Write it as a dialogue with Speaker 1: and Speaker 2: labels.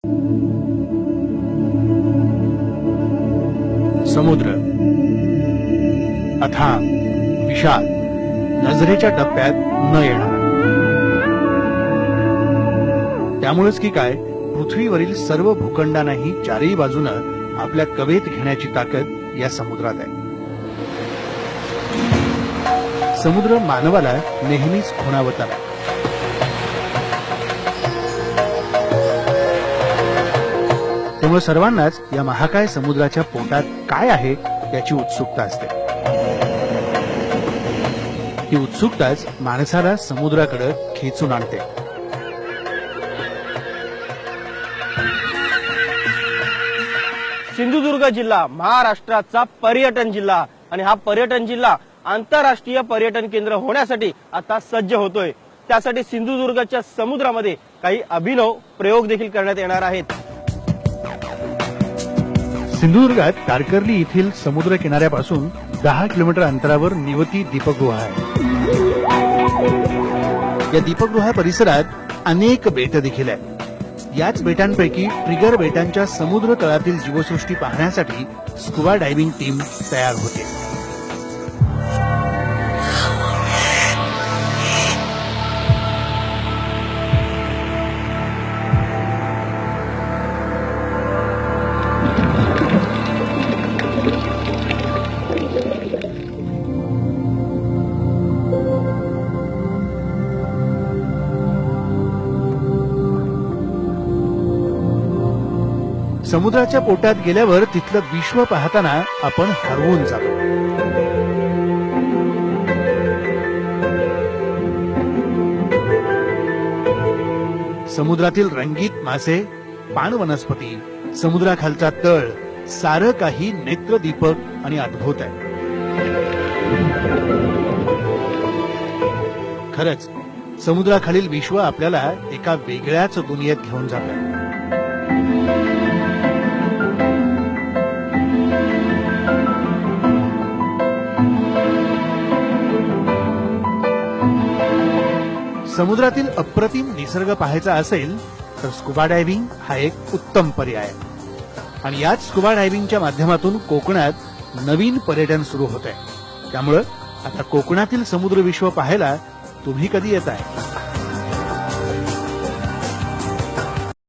Speaker 1: समुद्र अथांग, विशाल, नजरेच्या टप्प्यात न येणारा. त्यामुळेच की काय, पृथ्वीवरील सर्व भूखंडांनाही चारही बाजूनं आपल्या कवेत घेण्याची ताकद या समुद्रात आहे. समुद्र मानवाला नेहमीच खुणावत आला. त्यामुळे सर्वांनाच या महाकाय समुद्राच्या पोटात काय आहे याची उत्सुकता असते. ही उत्सुकताच माणसाला समुद्राकडे खेचून आणते.
Speaker 2: सिंधुदुर्ग जिल्हा महाराष्ट्राचा पर्यटन जिल्हा आणि हा पर्यटन जिल्हा आंतरराष्ट्रीय पर्यटन केंद्र होण्यासाठी आता सज्ज होतोय. त्यासाठी सिंधुदुर्गच्या समुद्रामध्ये काही अभिनव प्रयोग देखील करण्यात येणार आहेत.
Speaker 1: सिंधुदुर्गात तारकर्ली येथील समुद्र किनाऱ्यापासून 10 किलोमीटर अंतरावर निवती दीपगृह आहे. या दीपगृहा परिसरात अनेक बेट देखील आहेत. याच बेटांपैकी ट्रिगर बेटांच्या समुद्र तळातील जीवसृष्टी पाहण्यासाठी स्कुबा डायव्हिंग टीम तयार होते. समुद्राच्या पोटात गेल्यावर तिथलं विश्व पाहताना आपण हरवून जातो. समुद्रातील रंगीत मासे, पाणवनस्पती, समुद्राखालचा तळ, सारं काही नेत्रदीपक आणि अद्भुत आहे. खरंच समुद्राखालील विश्व आपल्याला एका वेगळ्याच दुनियेत घेऊन जातं. समुद्रातील अप्रतिम निसर्ग पाहायचा असेल तर स्कुबा डायव्हिंग हा एक उत्तम पर्याय आहे. आणि याच स्कुबा डायव्हिंगच्या माध्यमातून कोकणात नवीन पर्यटन सुरू होत आहे. त्यामुळे आता कोकणातील समुद्र विश्व पाहायला तुम्ही कधी येताय?